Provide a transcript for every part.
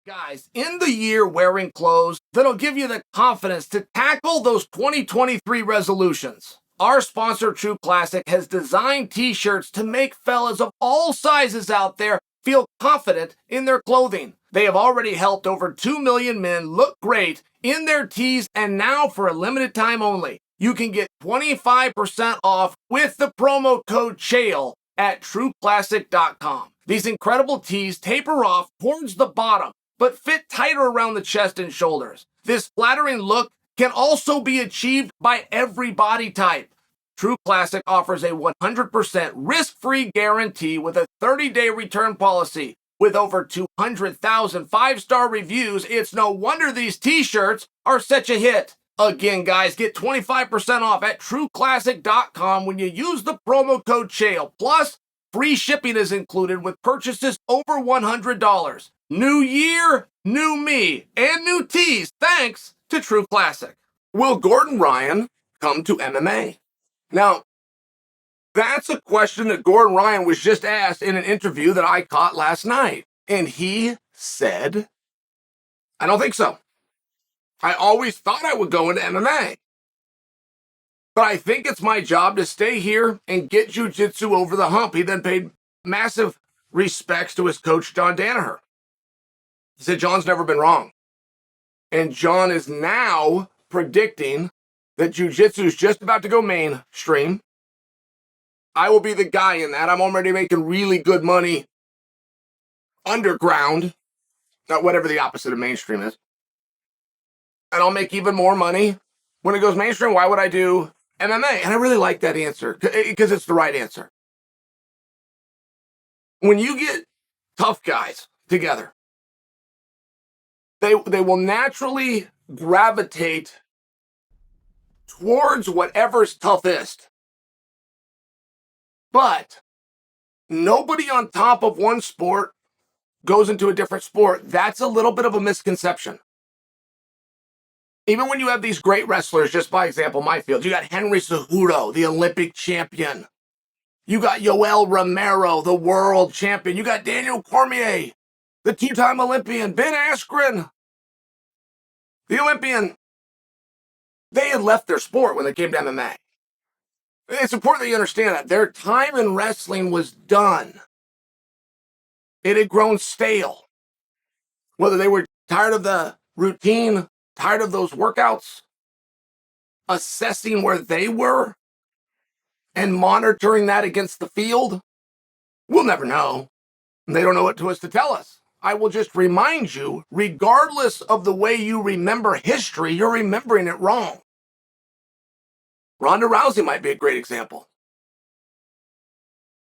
Guys, in the year wearing clothes that'll give you the confidence to tackle those 2023 resolutions. Our sponsor, True Classic, has designed t-shirts to make fellas of all sizes out there feel confident in their clothing. They have already helped over 2 million men look great in their tees, and now for a limited time only, you can get 25% off with the promo code Chael at trueclassic.com. These incredible tees taper off towards the bottom, but fit tighter around the chest and shoulders. This flattering look can also be achieved by every body type. True Classic offers a 100% risk-free guarantee with a 30-day return policy. With over 200,000 five-star reviews, it's no wonder these t-shirts are such a hit. Again, guys, get 25% off at trueclassic.com when you use the promo code Chael. Plus, free shipping is included with purchases over $100. New year, new me, and new tees thanks to True Classic. Will Gordon Ryan come to MMA? Now, that's a question that Gordon Ryan was just asked in an interview that I caught last night. And he said, I don't think so. I always thought I would go into MMA. But I think it's my job to stay here and get jiu-jitsu over the hump. He then paid massive respects to his coach, John Danaher. He said John's never been wrong. And John is now predicting that jiu-jitsu is just about to go mainstream. I will be the guy in that. I'm already making really good money underground, not whatever the opposite of mainstream is. And I'll make even more money when it goes mainstream. Why would I do MMA? And I really like that answer because it's the right answer. When you get tough guys together, they will naturally gravitate towards whatever's toughest. But nobody on top of one sport goes into a different sport. That's a little bit of a misconception. Even when you have these great wrestlers, just by example, my field, you got Henry Cejudo, the Olympic champion. You got Yoel Romero, the world champion. You got Daniel Cormier, the two-time Olympian. Ben Askren, the Olympian. They had left their sport when they came to MMA. It's important that you understand that. Their time in wrestling was done. It had grown stale. Whether they were tired of the routine, tired of those workouts, assessing where they were, and monitoring that against the field, we'll never know. They don't know it to us to tell us. I will just remind you, regardless of the way you remember history, you're remembering it wrong. Ronda Rousey might be a great example.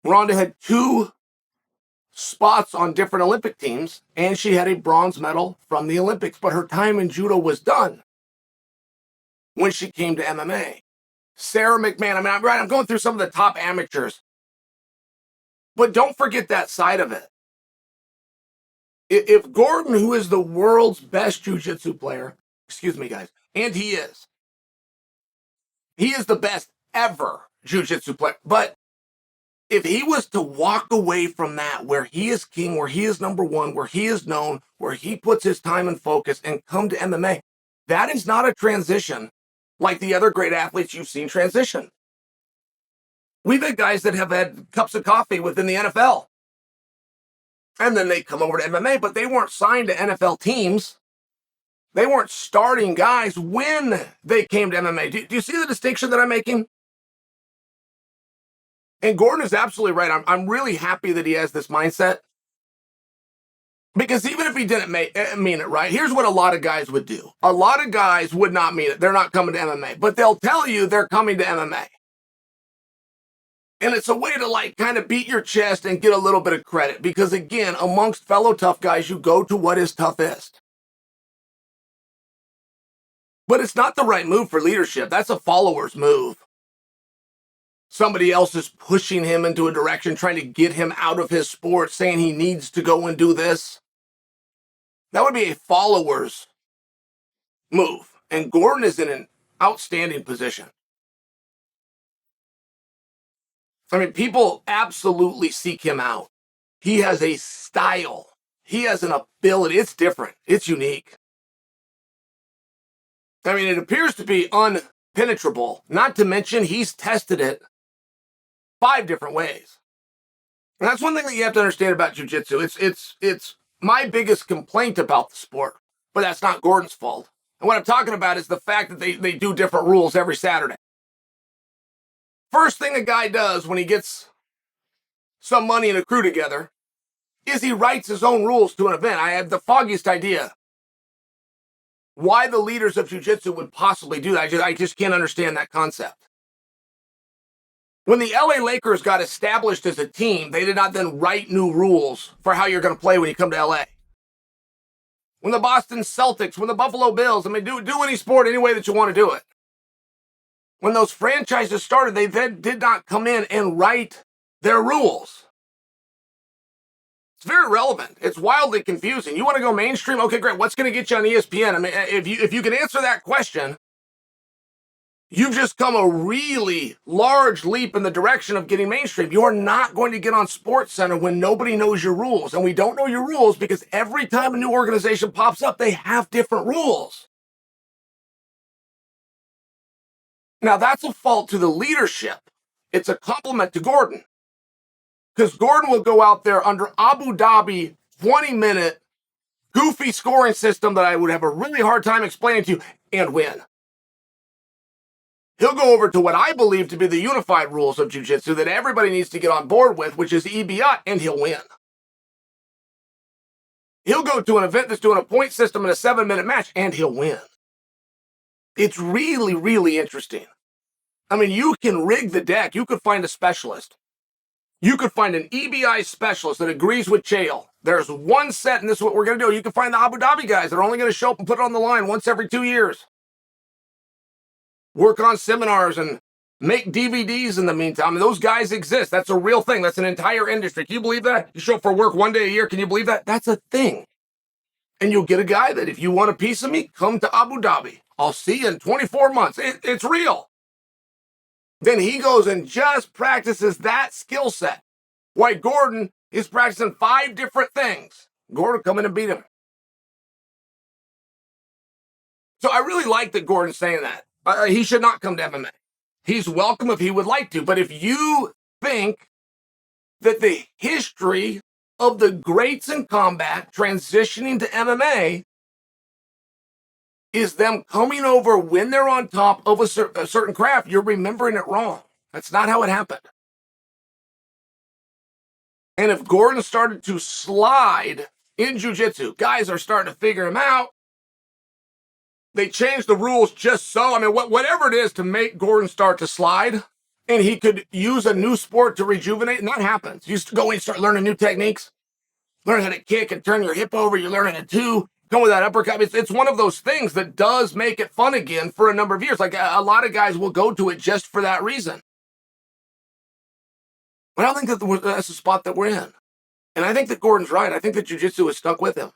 Ronda had 2 spots on different Olympic teams, and she had a bronze medal from the Olympics, but her time in judo was done when she came to MMA. Sarah McMahon, I'm going through some of the top amateurs, but don't forget that side of it. If Gordon, who is the world's best jiu-jitsu player, excuse me, guys, and he is the best ever jiu-jitsu player, but if he was to walk away from that, where he is king, where he is number one, where he is known, where he puts his time and focus and come to MMA, that is not a transition like the other great athletes you've seen transition. We've had guys that have had cups of coffee within the NFL. And then they come over to MMA, but they weren't signed to NFL teams. They weren't starting guys when they came to MMA. Do you see the distinction that I'm making? And Gordon is absolutely right. I'm really happy that he has this mindset. Because even if he didn't mean it, right? Here's what a lot of guys would do. A lot of guys would not mean it. They're not coming to MMA. But they'll tell you they're coming to MMA. And it's a way to kind of beat your chest and get a little bit of credit. Because again, amongst fellow tough guys, you go to what is toughest. But it's not the right move for leadership. That's a follower's move. Somebody else is pushing him into a direction, trying to get him out of his sport, saying he needs to go and do this. That would be a follower's move. And Gordon is in an outstanding position. People absolutely seek him out. He has a style. he has an ability. It's different. It's unique. I mean, it appears to be unpenetrable. Not to mention, he's tested it 5 different ways. And that's one thing that you have to understand about jiu-jitsu. It's my biggest complaint about the sport, but that's not Gordon's fault. And what I'm talking about is the fact that they do different rules every Saturday. First thing a guy does when he gets some money and a crew together is he writes his own rules to an event. I have the foggiest idea why the leaders of jiu-jitsu would possibly do that. I just can't understand that concept. When the LA Lakers got established as a team, they did not then write new rules for how you're going to play when you come to LA. When the Boston Celtics, when the Buffalo Bills, I mean, do any sport any way that you want to do it. When those franchises started, they then did not come in and write their rules. It's very relevant. It's wildly confusing. You want to go mainstream? Okay, great. What's going to get you on ESPN? I mean, if you can answer that question, you've just come a really large leap in the direction of getting mainstream. You're not going to get on SportsCenter when nobody knows your rules. And we don't know your rules because every time a new organization pops up, they have different rules. Now, that's a fault to the leadership. It's a compliment to Gordon. Because Gordon will go out there under Abu Dhabi 20-minute goofy scoring system that I would have a really hard time explaining to you and win. He'll go over to what I believe to be the unified rules of jiu-jitsu that everybody needs to get on board with, which is EBI, and he'll win. He'll go to an event that's doing a point system in a 7-minute match, and he'll win. It's really, really interesting. I mean, you can rig the deck. You could find a specialist. You could find an EBI specialist that agrees with Chael. There's one set, and this is what we're going to do. You can find the Abu Dhabi guys that are only going to show up and put it on the line once every 2 years. Work on seminars and make DVDs in the meantime. I mean, those guys exist. That's a real thing. That's an entire industry. Can you believe that? You show up for work 1 day a year. Can you believe that? That's a thing. And you'll get a guy that if you want a piece of me, come to Abu Dhabi. I'll see you in 24 months. It's real. Then he goes and just practices that skill set. While Gordon is practicing 5 different things. Gordon come in and beat him. So I really like that Gordon's saying that. He should not come to MMA. He's welcome if he would like to. But if you think that the history of the greats in combat transitioning to MMA is them coming over when they're on top of a certain craft, you're remembering it wrong. That's not how it happened. And if Gordon started to slide in jiu-jitsu, guys are starting to figure him out. They changed the rules just so, I mean, whatever it is to make Gordon start to slide, and he could use a new sport to rejuvenate, and that happens. You used to go in and start learning new techniques, learn how to kick and turn your hip over, you're learning a 2, come with that uppercut. It's one of those things that does make it fun again for a number of years. Like a lot of guys will go to it just for that reason. But I don't think that that's the spot that we're in. And I think that Gordon's right. I think that jiu-jitsu is stuck with him.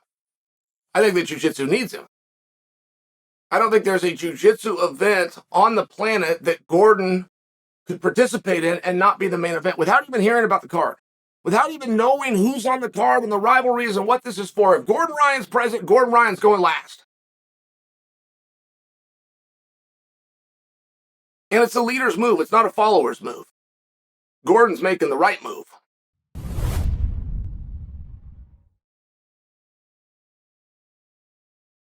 I think that jiu-jitsu needs him. I don't think there's a jiu-jitsu event on the planet that Gordon could participate in and not be the main event without even hearing about the card, without even knowing who's on the card and the rivalries and what this is for. If Gordon Ryan's present, Gordon Ryan's going last. And it's a leader's move. It's not a follower's move. Gordon's making the right move.